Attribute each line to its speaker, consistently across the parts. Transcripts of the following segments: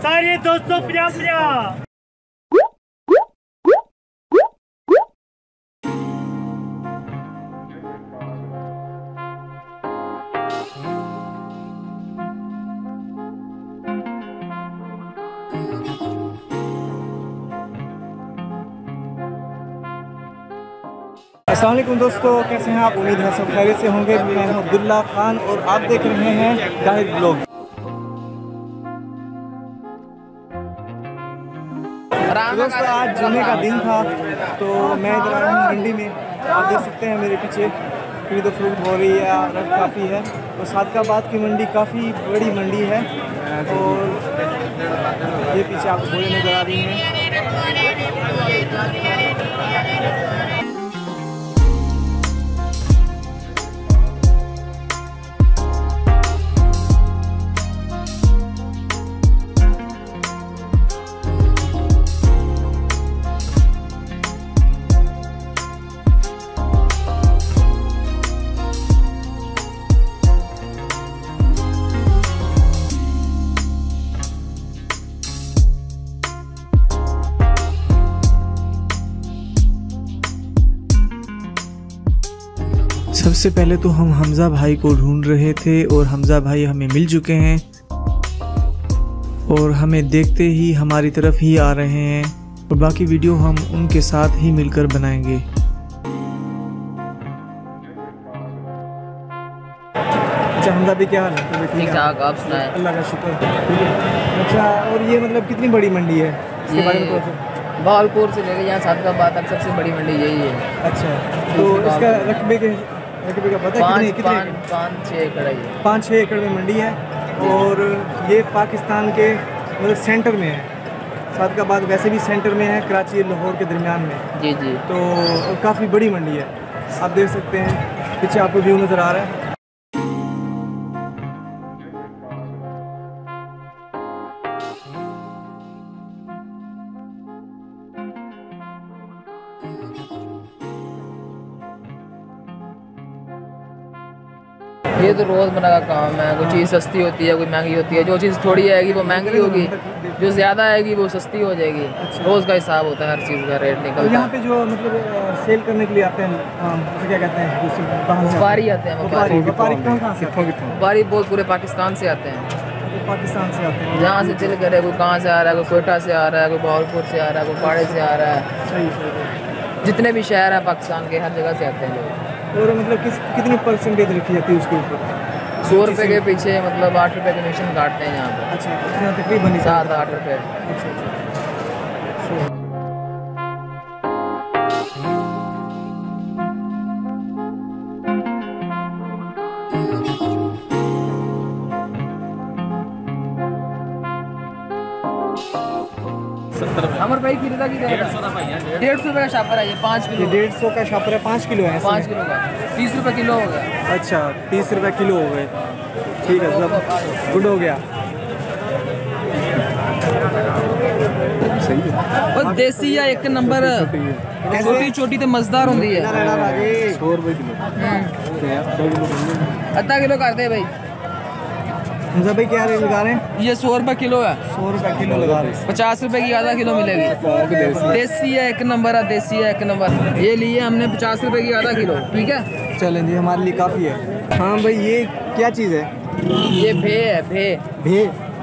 Speaker 1: सारे 250।
Speaker 2: अस्सलाम वालेकुम दोस्तों, कैसे हैं आप? उम्मीद है सब खैरियत से होंगे। मैं हूं अब्दुल्ला खान और आप देख रहे हैं दाहिर ब्लॉग। दोस्तों आज जुमे का दिन था तो मैं इधर आया हूँ मंडी में। आप देख सकते हैं मेरे पीछे खरीदो फरोख्त हो रही है, रश काफ़ी है। तो सादकाबाद की मंडी काफ़ी बड़ी मंडी है और ये पीछे आपको बोले नज़र आ रही हैं। सबसे पहले तो हम हमज़ा भाई को ढूंढ रहे थे और हमज़ा भाई हमें मिल चुके हैं और हमें देखते ही हमारी तरफ ही आ रहे हैं और बाकी वीडियो हम उनके साथ ही मिलकर बनाएंगे। अच्छा हमज़ा भी क्या हाल है?
Speaker 3: ठीक ठाक, आप सुनाएं?
Speaker 2: अल्लाह का शुक्र। अच्छा और ये मतलब कितनी बड़ी मंडी है इसके बारे में थोड़ा
Speaker 3: भावलपुर से लेकर यहाँ सादकाबाद तक सबसे बड़ी मंडी यही है।
Speaker 2: अच्छा तो इसका रकबे का पता है कितने?
Speaker 3: 5-6 एकड़ है।
Speaker 2: 5-6 एकड़ में मंडी है और ये पाकिस्तान के मतलब सेंटर में है। सादकाबाद वैसे भी सेंटर में है, कराची लाहौर के दरमियान में।
Speaker 3: जी जी।
Speaker 2: तो काफ़ी बड़ी मंडी है, आप देख सकते हैं पीछे आपको व्यू नज़र आ रहा है।
Speaker 3: ये तो रोज़मर्रा का काम है। कोई चीज़ सस्ती होती है, कोई महंगी होती है। जो चीज़ थोड़ी आएगी वो महंगी होगी, जो ज़्यादा आएगी वो सस्ती हो जाएगी। रोज़ का हिसाब होता है, हर चीज़ का रेट निकलता है।
Speaker 2: यहाँ पे जो मतलब सेल करने के लिए आते हैं, तो क्या कहते हैं?
Speaker 3: व्यापारी आते हैं। व्यापारी बहुत पूरे पाकिस्तान से आते हैं।
Speaker 2: पाकिस्तान से आते हैं,
Speaker 3: जहाँ से दिल करे। कोई कहाँ से आ रहा है, कोई कोयटा से आ रहा है, कोई भावलपुर से आ रहा है, कोई पाड़े से आ रहा है।
Speaker 2: सही।
Speaker 3: जितने भी शहर हैं पाकिस्तान के, हर जगह से आते हैं लोग।
Speaker 2: और मतलब कितनी परसेंटेज रखी जाती है उसके ऊपर?
Speaker 3: 100 रुपये के पीछे मतलब 8 रुपये कमीशन काटते हैं यहाँ पे।
Speaker 2: अच्छा तकरीबन
Speaker 3: 7-8 रुपये। हमर भाई की की 150 रुपये का शापर है ये 5 किलो।
Speaker 2: 150 का शापर है, 5 किलो है।
Speaker 3: 5 किलो का 30 रुपये किलो हो गया।
Speaker 2: अच्छा 30 रुपये किलो हो गए, ठीक है सब गुड हो गया। सही है।
Speaker 3: और देसी या एक नंबर छोटी छोटी तो मजेदार होती है।
Speaker 2: 100 रुपये किलो।
Speaker 3: आधा किलो कर दे भाई।
Speaker 2: हमज़ा भाई क्या रेट लगा रहे हैं?
Speaker 3: ये 100 रुपये किलो है।
Speaker 2: 100 रुपये किलो लगा रहे हैं।
Speaker 3: 50 रुपये की आधा किलो मिलेगी। देसी है एक नंबर है, देसी है एक नंबर। ये लिए हमने 50 रुपये की आधा किलो, ठीक है।
Speaker 2: चलें जी, हमारे लिए काफ़ी है। हाँ भाई ये क्या चीज़ है?
Speaker 3: ये भे है, भे
Speaker 2: भे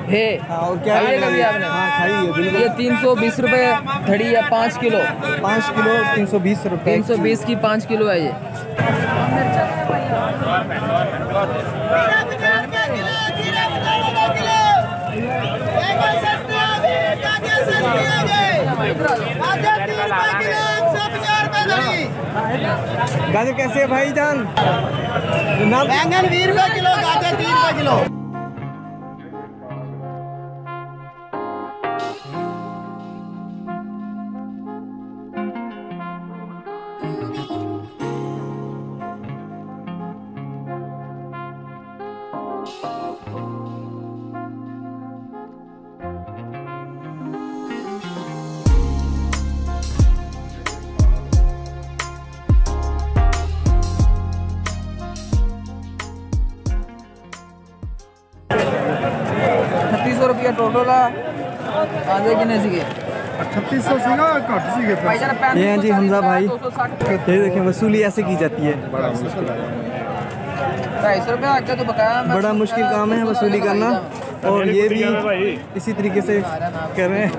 Speaker 3: भे।
Speaker 2: हाँ, और क्या
Speaker 3: खाई है कभी आपने?
Speaker 2: हाँ खाई है बिल्कुल।
Speaker 3: ये 320 रुपये धड़ी है 5 किलो।
Speaker 2: 5 किलो 320 रुपये।
Speaker 3: 320 की 5 किलो है ये।
Speaker 2: गाजर कैसे है भाई जान?
Speaker 4: बैंगन 20 रुपये किलो, गाजर 30 रुपये किलो।
Speaker 3: रुपया टोटल है। ताजे कितने सीगे?
Speaker 5: 3600 सीगा घट सीगे।
Speaker 2: ये हैं जी हमजा भाई, ये देखें वसूली ऐसे की जाती है।
Speaker 3: 250 रुपया आके तो बकाया।
Speaker 2: बड़ा मुश्किल काम है वसूली करना, और ये भी इसी तरीके से कर रहे हैं।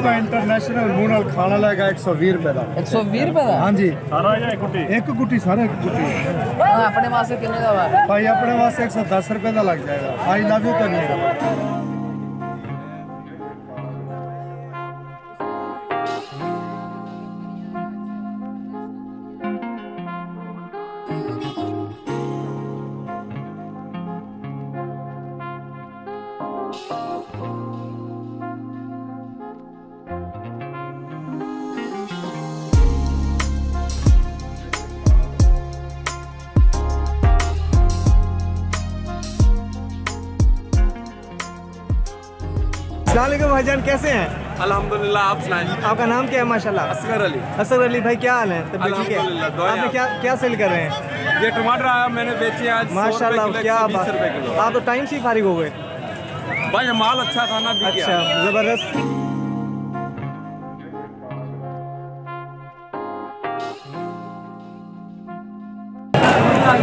Speaker 5: इंटरनेशनल मून खाना लगेगा 120 रुपए का।
Speaker 3: 120 रुपए का?
Speaker 5: हाँ जी, एक गुटी सारा एक गुटी।
Speaker 3: अपने वास्ते कितने का
Speaker 5: भाई अपने वास्ते 110 रुपए का लग जाएगा। आई लव यू तो नहीं है।
Speaker 2: अस्सलाम वालेकुम भाईजान, कैसे हैं?
Speaker 6: अल्हम्दुलिल्लाह, आप सुनाइए।
Speaker 2: आपका नाम क्या है? माशाल्लाह।
Speaker 6: असगर अली।
Speaker 2: असगर अली भाई, क्या हाल है? तबीयत ठीक
Speaker 6: अल्हम्दुलिल्लाह,
Speaker 2: है?
Speaker 6: दुआ है।
Speaker 2: आपने क्या सेल कर रहे हैं?
Speaker 6: ये टमाटर आया मैंने बेचे आज
Speaker 2: माशाल्लाह, क्या बात।
Speaker 6: 120 रुपए किलो।
Speaker 2: आप तो टाइम से ही फारिग हो गए।
Speaker 6: भाई माल अच्छा था ना, बिक
Speaker 2: अच्छा,
Speaker 6: गया।
Speaker 2: जबरदस्त।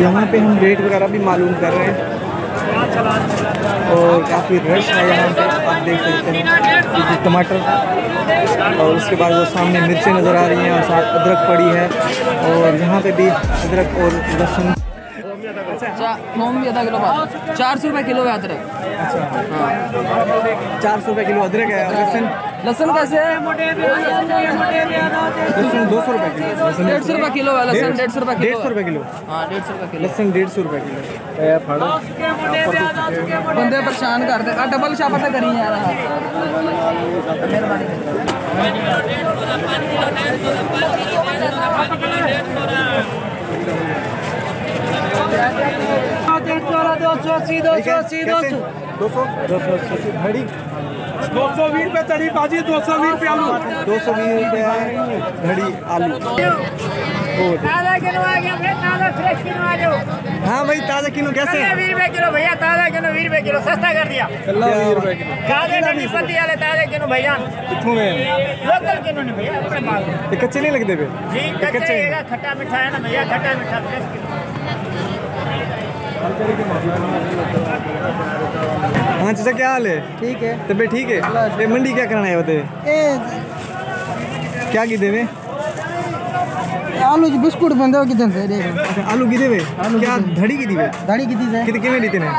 Speaker 2: यहाँ पे हम रेट वगैरह भी मालूम कर रहे हैं, और काफ़ी रश है यहाँ पे। आप देख सकते हैं ये टमाटर, और उसके बाद वो सामने मिर्चें नज़र आ रही हैं, और साथ अदरक पड़ी है, और यहाँ पे भी अदरक और लहसुन।
Speaker 3: थोम भी आधा किलो बात 400 रुपये किलो है अदरक।
Speaker 2: अच्छा, 400 रुपये किलो अदरक है। लहसुन
Speaker 3: कैसे है?
Speaker 2: लहसुन 200 रुपये किलो।
Speaker 3: 150 रुपये किलो है लहसुन। 150 रुपये किलो।
Speaker 2: 150 रुपये किलो।
Speaker 3: हाँ, 150 रुपये किलो।
Speaker 2: लहसुन 150 रुपये किलो।
Speaker 3: बंदे परेशान कर दे। डबल शापा तो करी यार।
Speaker 2: घड़ी
Speaker 5: 220 रुपए तड़ी भाजी, 220 रुपए आलू।
Speaker 2: 220 रुपये घड़ी आलू। हाँ भाई, ताज़ा किलो कैसे है?
Speaker 1: 20 रुपए किलो भैया, ताज़ा किलो 20 रुपए किलो, सस्ता कर दिया। ताज़ा ठंडी पत्ती वाले ताज़ा किलो भैया,
Speaker 2: कितनों में?
Speaker 1: लोकल किलो नहीं भैया, अपने माल।
Speaker 2: ये कच्चे नहीं लगते पे?
Speaker 1: जी कच्चे रहेगा, खट्टा मीठा है ना भैया, खट्टा मीठा फ्रेश किलो।
Speaker 2: हाँ चाचा, क्या हाल है?
Speaker 4: ठीक है।
Speaker 2: तबीयत ठीक है? ये मंडी क्या करना है बताए? क्या की देवे?
Speaker 4: आलू की बिस्कुट बंदे कितने से देख।
Speaker 2: अच्छा, आलू की देवे? क्या धड़ी की दीवे?
Speaker 4: धड़ी कितनी से?
Speaker 2: कितने कितने लीते हैं?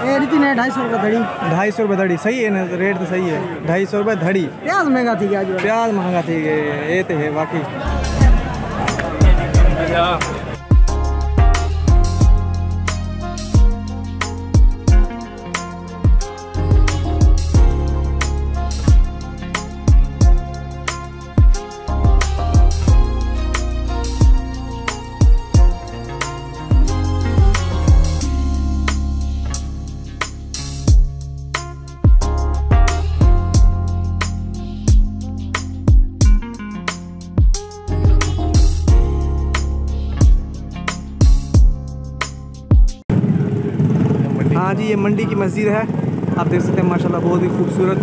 Speaker 4: ए रीति ने 250 रुपये धड़ी।
Speaker 2: 250 रुपये धड़ी, सही है ना? रेट तो सही है, 250 रुपये धड़ी।
Speaker 4: प्याज महंगा थी क्या?
Speaker 2: प्याज महंगा थी, ये तो है वाकई। हाँ जी, ये मंडी की मस्जिद है, आप देख सकते हैं माशाल्लाह, बहुत ही खूबसूरत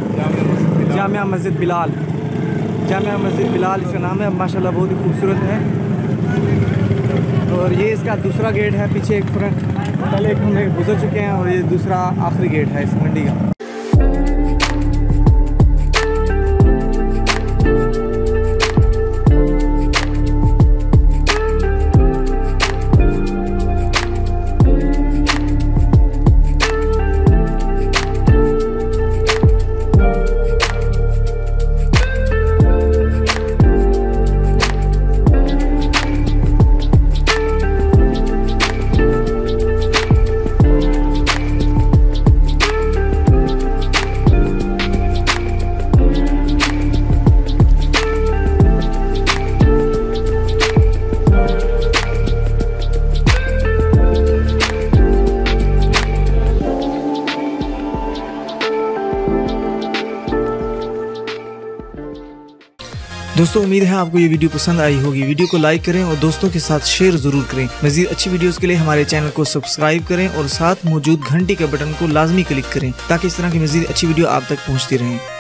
Speaker 2: जामिया मस्जिद बिलाल। जामिया मस्जिद बिलाल इसका नाम है, माशाल्लाह बहुत ही खूबसूरत है। और ये इसका दूसरा गेट है, पीछे एक फ्रंट, पहले एक हम गुजर चुके हैं, और ये दूसरा आखिरी गेट है इस मंडी का। दोस्तों उम्मीद है आपको ये वीडियो पसंद आई होगी। वीडियो को लाइक करें और दोस्तों के साथ शेयर जरूर करें। मजीद अच्छी वीडियोस के लिए हमारे चैनल को सब्सक्राइब करें और साथ मौजूद घंटी के बटन को लाजमी क्लिक करें ताकि इस तरह की मजीद अच्छी वीडियो आप तक पहुंचती रहें।